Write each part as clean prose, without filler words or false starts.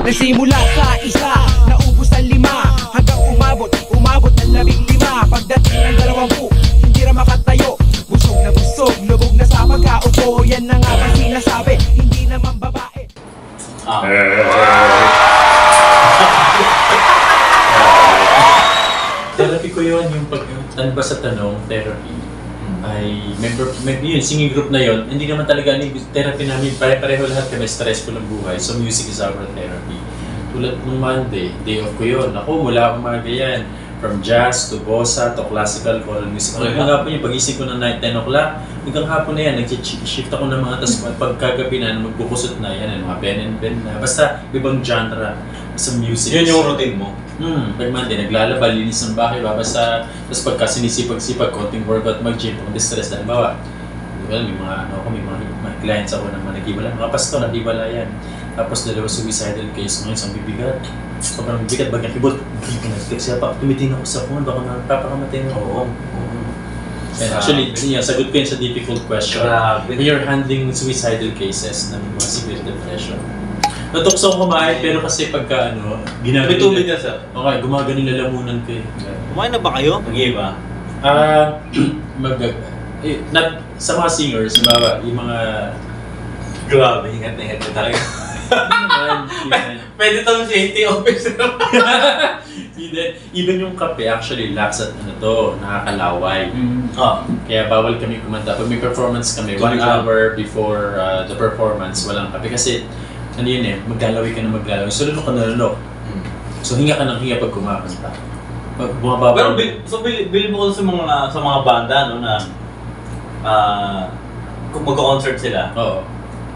Nagsimula sa isa, naubos ang 5, hanggang umabot ng 15. Pagdating ng 20, hindi na makatayo. Busog, lubog na sa pagkaupo. Yan na nga ba sinasabi, hindi naman babae. Therapy ko yun, yung pag ba sa tanong, therapy, ay yun, singing group na yun, hindi naman talaga therapy namin, pare-pareho lahat kami, stressful ang buhay, so music is our therapy. Tulad ng Monday, day off ko yun, ako wala akong mga ganyan, from jazz to bossa to classical, choral music. Hanggang hapon yung pag-isip ko ng 10 o'clock, hanggang hapon na yan, nag-shift ako ng mga, tas pagkagabi na, magbukusot na yan, mga Ben and Ben na, basta ibang genre sa music. Yun yung routine mo? Pag Monday, naglalaba, linis ng bahay, babasa, tapos pagka sinisipag-sipag, konting workout, mag-gym, kung distress, halimbawa, well, may mga clients ako na nag-ibala, mga pasto, nag-ibala yan. Tapos 2 suicidal case ngayon, sa bibigat. Sobrang bigat, bagay kibot. Siya pa, tumitingin ako sa phone, baka napapakamatay na ako. Actually, sagot ko yun sa difficult question. When you're handling suicidal cases ng mga severe depression. Natukso ko kumain, pero kasi pagka ginagawa. May tubig na, sir. Okay, gumagano lalamunan ko eh. Kumain na ba kayo? Nag-iba? Sa mga singers, yung mga... Grabe, ingat na ingat na talaga. Pwede itong safety officer. Even yung kape, actually, laxat nakakalaway. Kaya bawal kami kumanta. Pag may performance kami, 1 hour before the performance, walang kape. Kasi, maglalaway ka na maglalaway. So, lunok ka na lunok. So, hinga ka ng hinga pag kumakanta. Pero, bilib mo sa mga banda, na kung mag-concert sila. Oo.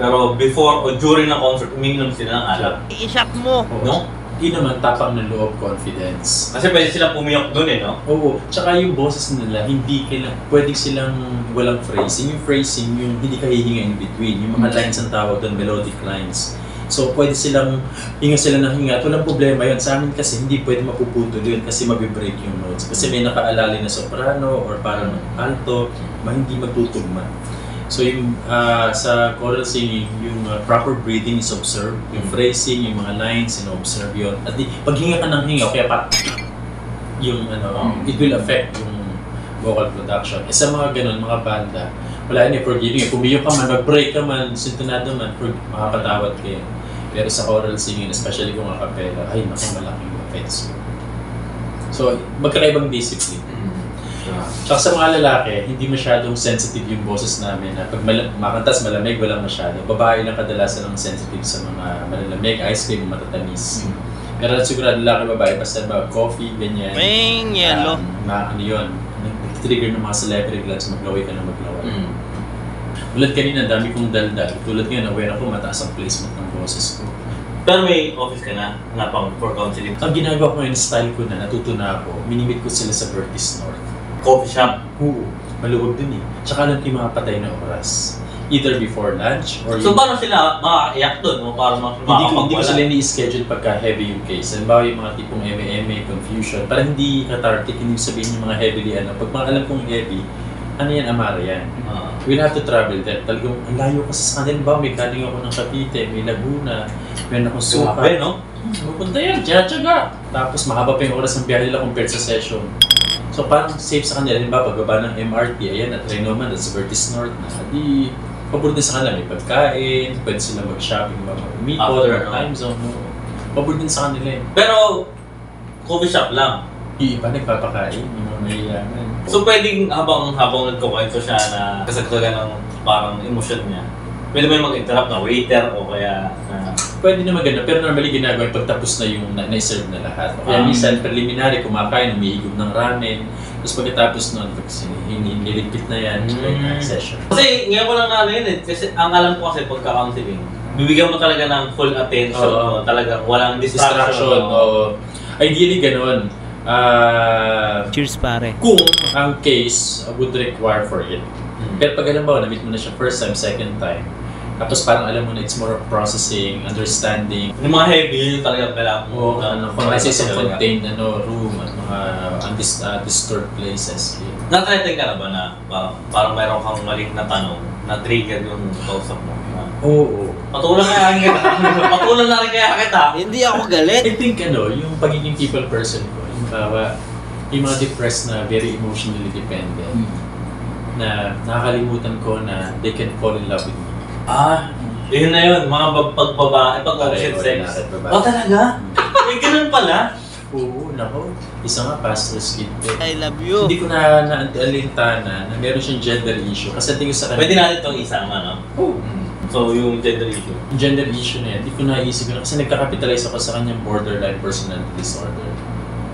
Pero before o during ng concert, umiinom sila ng alak. I-shot mo! No? Hindi naman tapang ng loob, confidence. Kasi pwede silang pumiyok dun no? Oo. Tsaka yung boses nila, pwede silang walang phrasing. Yung phrasing, yung hindi ka hihinga in between. Yung mga lines ang tawag doon, melodic lines. So pwede silang, hinga sila ng hinga. At walang problema yun. Sa amin kasi hindi pwede mapuputol yun kasi mag-break yung notes. Kasi may nakaalali na soprano or parang alto, hindi magtutugma. So yung sa choral singing, yung proper breathing is observed, yung phrasing, yung mga lines, observe yun. At pag hinga ka ng hinga, kaya yung it will affect yung vocal production. Sa mga ganun, mga banda, wala yun forgiving. Pumiyok ka man, mag-break ka man, sintonado man, makakatawad kayo. Pero sa choral singing, especially kung a cappella, ay naku, malaking offense. So, magkakaibang discipline. Tsaka sa mga lalaki, hindi masyadong sensitive yung boses namin na pag makantas malamig, walang masyado. Babae lang kadalasan ang sensitive sa mga malalamig, ice cream, matatamis. Pero sigurado lalaki, babae, basta ba coffee, ganyan. May yellow. Yun, nag-trigger ng mga celebrity glands, maglaway ka na maglaway. Tulad kanina, dami kong daldal. Tulad ngayon, aware ako, mataas ang placement ng boses ko. Pero may office ka na for counseling? Ang ginagawa ko ngayon, style ko na, natuto na ako, minimit ko sila sa Vertis North. Coffee shop? Oo, maluwag dun eh. Tsaka alam ko yung mga patay na oras. Either before lunch or... So paano sila makakaiyak dun? Para hindi ko sila ni-schedule pagka heavy yung case. Halimbawa yung mga tipong MMA, confusion. Para hindi cathartic, hindi sabihin yung mga heavily Pag mga alam kong heavy, yan, Amara yan. We'll have to travel there. Talagang ang layo kasi sa kanila ba, may galing ako ng Cavite, may Laguna, meron akong Sukat. Grabe, no? Mapunta yan, tiyatsaga. Tapos mahaba pa yung oras ng biyahe nila compared sa session. So parang safe sa kanila, halimbawa pagbaba ng MRT, ayan, at Renoman, at sa Vertis North na, di, pabor din sa kanila, may pagkain, pwede sila mag-shopping, mag-umikot, time zone, pabor din sa kanila eh. Pero, coffee shop lang? Yung iba nagpapakain, yung mga mayayaman. So pwedeng habang nagkukwento siya na kasagsagan ng parang emosyon niya, pwede mo mag-interrupt na waiter o kaya pwede na maganda, pero normally ginagawa pagtapos na yung na-serve na lahat. Kaya minsan preliminary, kumakain, umihigop ng ramen, tapos pagkatapos nun, niligpit na yan, session. Kasi ngayon ko lang na yun kasi ang alam ko kasi pagka-counseling, bibigyan mo talaga ng full attention, talagang walang distraction. Ideally ganun. Cheers pare. Kung ang case would require for it. Pero pag alam ba, na-meet mo na siya first time, second time, tapos parang alam mo na it's more of processing, understanding. Yung mga heavy, yung talagang kailangan mo. Kung kasi sa contained room at mga undisturbed places. Natry ka na ba na parang mayroon kang maling na tanong na trigger yung kausap mo? Oo. Patulan na rin kita. Patulan na rin kaya kita. Hindi ako galit. I think yung pagiging people person ko, yung mga depressed na very emotionally dependent, na nakakalimutan ko na they can fall in love with me. Yun na yun, mga pagbabae, pag-opposite sex. Talaga? Ganun pala? Oo, nako. Isa nga, pastor's kid ko. I love you. Hindi ko na-alintana na meron siyang gender issue. Kasi tingin sa kanya... Pwede natin itong isama, no? Oo. So, yung gender issue. Yung gender issue na yan, hindi ko naisip yun. Kasi nagka-capitalize ako sa kanyang borderline personality disorder.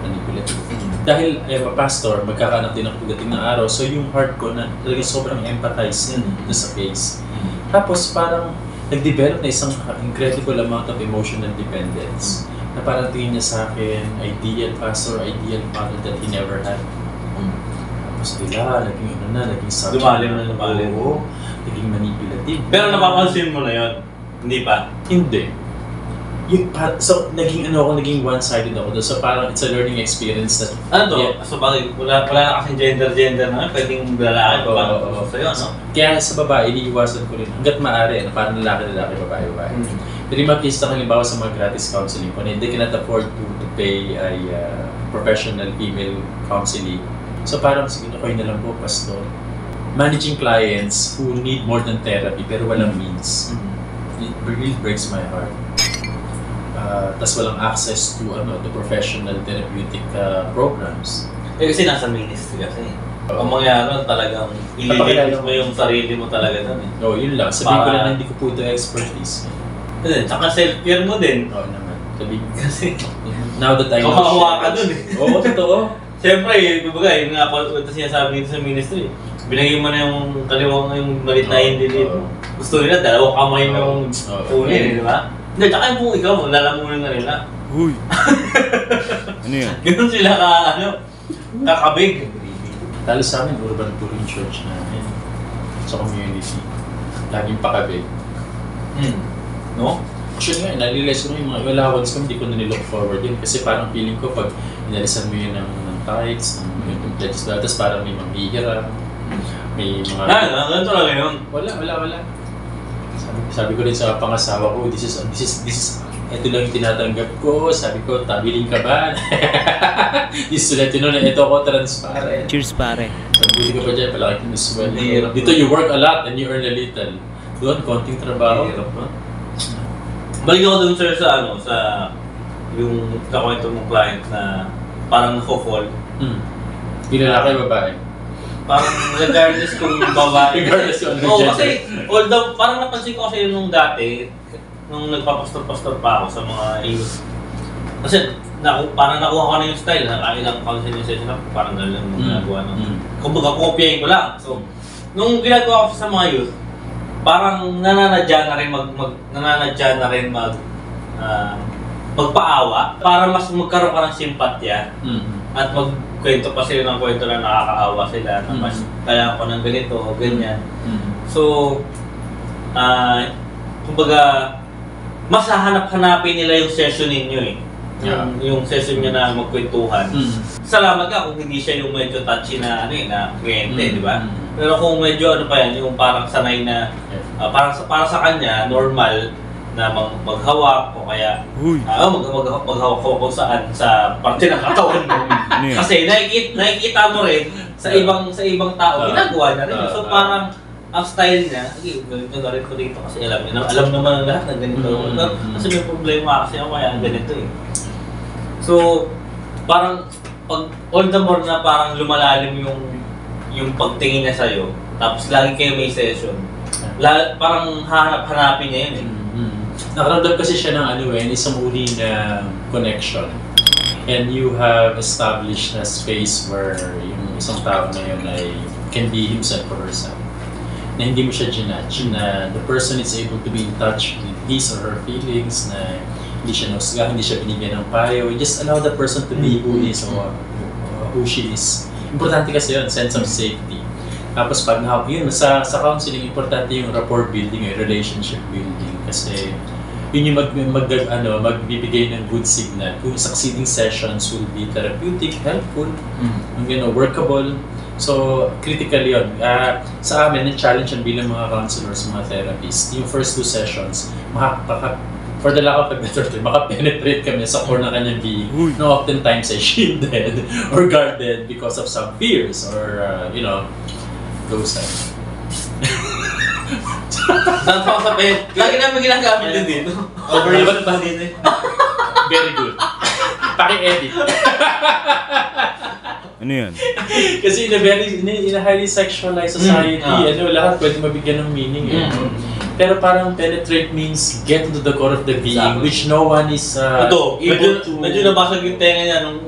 Manipulative. Dahil pastor, magkakanak din ako pagdating ng araw. So yung heart ko na talagang sobrang empathize yan sa case. Tapos parang nag-develop na isang incredible amount of emotional dependence. Na parang tingin niya sa akin, ideal pastor, ideal father that he never had. Tapos naging subject. Lumalim. Oo, naging manipulative. Pero napapansin mo na yun? Hindi pa? Hindi. So, naging one-sided ako doon. So, parang it's a learning experience that... Ano to? Yeah. So, bakit wala na kasing gender na, pwedeng lalaki pa sa'yo, no? Kaya sa babae, iniiwasan ko rin. Hanggat maaari, parang lalaki, babae. Pero yung makikita halimbawa sa mga gratis counseling ko, they cannot afford to pay a professional female counseling. So, parang sige, okay na lang po, pastor. Managing clients who need more than therapy pero walang means. It really breaks my heart. Tas walang access to professional therapeutic programs. Kasi nasa ministry kasi. Ang mangyari talagang ililinis mo yung sarili mo talaga doon. Yun lang. Sabihin ko lang na hindi ko po ito expertise. Tsaka self-care mo din. Oo naman. Kasi now that I know kamahawa ka dun Oo, totoo. Siyempre, kumbaga, yung nga po sinasabi dito sa ministry, binagay mo na yung kaliwang yung malit na hindi dito. Gusto nila, dalawang kamay na yung uli, di ba? Hindi, tsaka yung ikaw, lalamunin na nila. Huy! Ano yun? Ganun sila kakabig. Lalo sa amin, urban poor yung church namin. Sa community. Laging pakabig. No? Actually nga, nalirealize ko na yung mga allowance ko, hindi ko na nilook forward yun. Kasi parang feeling ko, pag inalisan mo yun ng tithes, ng pledges, tapos parang may manghihirap, may mga... Ganun talaga yun. Wala. Sabi ko rin sa pangasawa ko, this is ito lang yung tinatanggap ko. Sabi ko, tabiling ka ba? This is to let you know na ito ako transparent. Cheers, pare. Pagbuti ka pa dyan, palaki yung swell. Dito you work a lot and you earn a little. Doon, konting trabaho. Balik ako dun sir sa yung kakwento mong client na parang nako-fall. Lalaki, babae. Parang regardless kung babae. Regardless kung Oo, kasi although parang napansin ko kasi nung dati, nung nagpapastor-pastor pa ako sa mga youth. Kasi parang nakuha ko na yung style, nakailang counseling session ako, parang gano'n lang ginagawa ng... Kumbaga, kopyahin ko lang. So, nung ginagawa ko sa mga youth, parang nananadya na rin magpaawa para mas magkaroon ka ng simpatya at magkwento pa sila ng kwento na nakakaawa sila na mas kaya ako ng ganito o ganyan. So, kumbaga, mas hahanap-hanapin nila yung session ninyo eh. Yung session nyo na magkwentuhan. Salamat ka kung hindi siya yung medyo touchy na na kliyente, di ba? Pero kung medyo pa yan, yung parang sanay na para sa kanya normal na maghawak o kaya maghawak ko saan sa parte ng katawan mo. Kasi nakikita mo rin sa ibang tao ginagawa na rin. So parang ang style niya, gagawin ko dito kasi alam naman ng lahat na ganito. Kasi may problema kasi ako kaya ganito eh. So, parang pag all the more na parang lumalalim yung pagtingin niya sa'yo, tapos lagi kayo may session, parang hanapin niya yun eh. Nakaramdam kasi siya ng isang uri na connection. And you have established a space where yung isang tao na yun ay can be himself or herself. Na hindi mo siya ginudge, na the person is able to be in touch with his or her feelings, na hindi siya nausga, hindi siya binigyan ng payo. You just allow the person to be who is or who she is. Importante kasi yun, sense of safety. Tapos pag yun, sa counseling, importante yung rapport building, yung relationship building. Kasi yun yung magbibigay ng good signal. Kung succeeding sessions will be therapeutic, helpful, workable, So, critical yun. Sa amin, challenge yan bilang mga counselors, mga therapists. Yung first 2 sessions, for the lack of a better term, makapenetrate kami sa core ng kanyang being. No, oftentimes ay shielded or guarded because of some fears or, those types. Saan pa sa pet? Lagi namin ginagamit din dito. Overuse pa din eh. Very good. Paki-edit. Ano yan? Kasi in a highly sexualized society, lahat pwede mabigyan ng meaning eh. Pero parang penetrate means get into the core of the being, exactly. Which no one is able to... Medyo nabasag yung tenga niya nung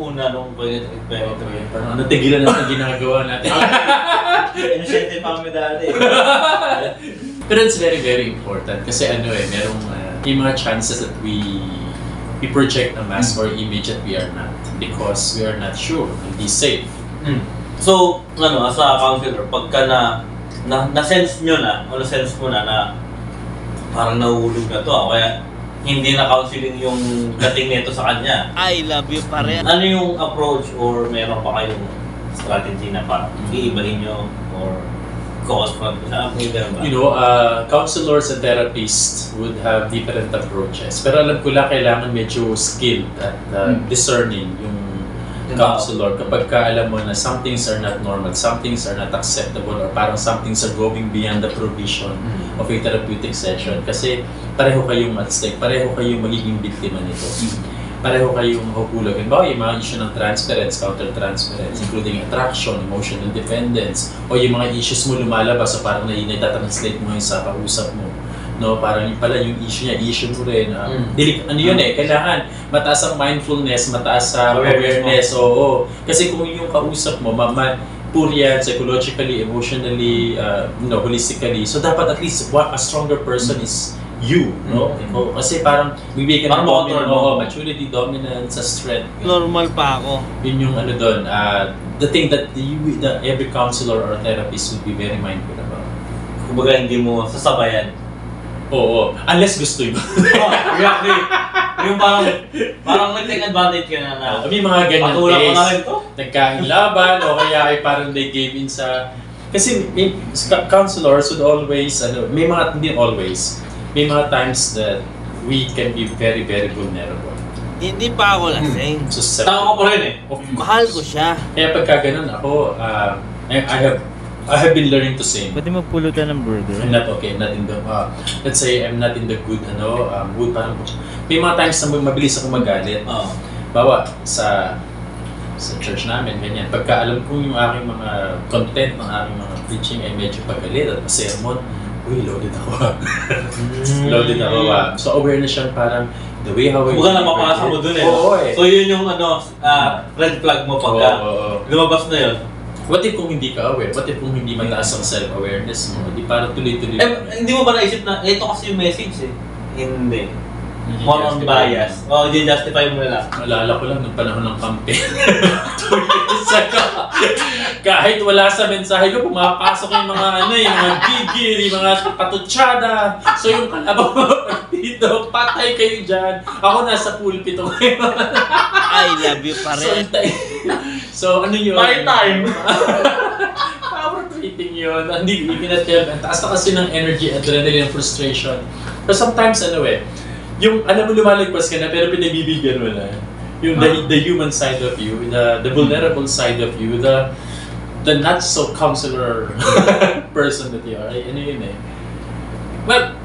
penetrate. Parang natigilan natin ginagawa natin. Initiative pa kami dati. Pero it's very, very important kasi merong yung mga chances that we project a mask or image that we are not because we are not sure and be safe. So, as a counselor, pagka na-sense nyo na, o na-sense mo na parang nahuhulog na to, kaya hindi na counseling yung dating nito sa kanya. I love you pa rin. Ano yung approach or meron pa kayong strategy na parang iibahin nyo or co-confront mo? Counselors and therapists would have different approaches. Pero alam ko lang kailangan medyo skilled at discerning yung counselor kapag alam mo na some things are not normal, some things are not acceptable, or parang some things are going beyond the provision of a therapeutic session. Kasi pareho kayong at stake, pareho kayong magiging biktima nito. Pareho kayong mahuhulog. Halimbawa, yung mga issue ng transference, counter-transference, including attraction, emotional dependence, o yung mga issues mo lumalabas so parang naitatranslate mo yung sa kausap mo. No, parang yung pala yung issue mo rin. Kailangan mataas ang mindfulness, mataas sa awareness. Oo. Kasi kung yung kausap mo, pure yan, psychologically, emotionally, holistically. So dapat at least a stronger person is you, no? Kasi parang bibigyan ng maturity, dominance, strength. Normal pa ako. Yun yung doon. The thing that every counselor or therapist would be very mindful about. Kumbaga hindi mo sasabayan. Oo, unless gusto mo. Exactly. Yung parang nag-take advantage ka na. May mga ganyan patulak ko na rin to. Nagkain laban o kaya ay parang they gave in sa... Kasi counselors would always, may mga, hindi always, may mga times that we can be very, very vulnerable. Hindi pa ako lasing. Tama ko pa rin eh. Mahal ko siya. Kaya pagka ganun ako, I have been learning to sing. Pwede magpulutan ng burger. I'm not in the, let's say I'm not in the good, mood, parang, may mga times na mabilis ako magalit. Bawa, sa church namin, ganyan. Pagka alam ko yung aking mga content, ng aking mga preaching ay medyo pagalit at sermon, loaded ako. Loaded ako. So aware na siyang parang, the way how I... Huwag napapasa mo dun eh. Oo eh. So yun yung red flag mo pagka lumabas na yun. What if kung hindi ka aware? What if kung hindi mataas ang self-awareness mo? Di parang tuloy-tuloy. Hindi mo ba naisip na, ito kasi yung message eh? Hindi. More on bias. Di-justify mo na lang. Alala ko lang ng panahon ng campaign. 2 years ago. Kahit wala sa mensahe ko, pumapasok yung mga yung mga gigil, yung mga patutsada. So yung kalabaw mga partido, patay kayo dyan. Ako nasa pulpito ngayon. I love you pa rin. So ano yun? My time! Power tripping yun. Hindi, you cannot tell. Taas na kasi ng energy, adrenaline, frustration. So sometimes yung alam mo lumalagpas ka na pero pinagbibigyan mo na. Yung the human side of you, the vulnerable side of you, the not so counselor person that you are. Yun eh. Well,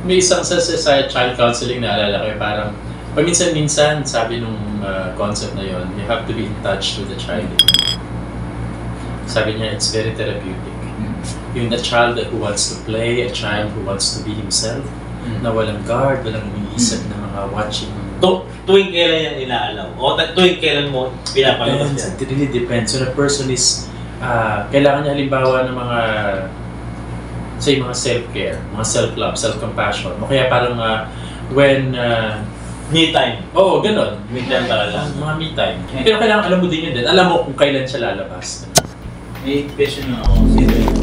may isang sa child counseling na alala ko parang paminsan-minsan, sabi nung concept na yon, you have to be in touch with the child. Sabi niya, it's very therapeutic. Yung the child who wants to play, a child who wants to be himself, na walang guard, walang iniisip na mga watching. Tuwing kailan yan inaalaw? O tuwing kailan mo pinapalabas yan? It really depends. When a person is, kailangan niya halimbawa ng mga, say mga self-care, mga self-love, self-compassion. O kaya parang when me time. Oo, ganun. Me time talaga. Mga me time. Pero kailangan alam mo din yun din. Alam mo kung kailan siya lalabas. May question na ako. Sino yung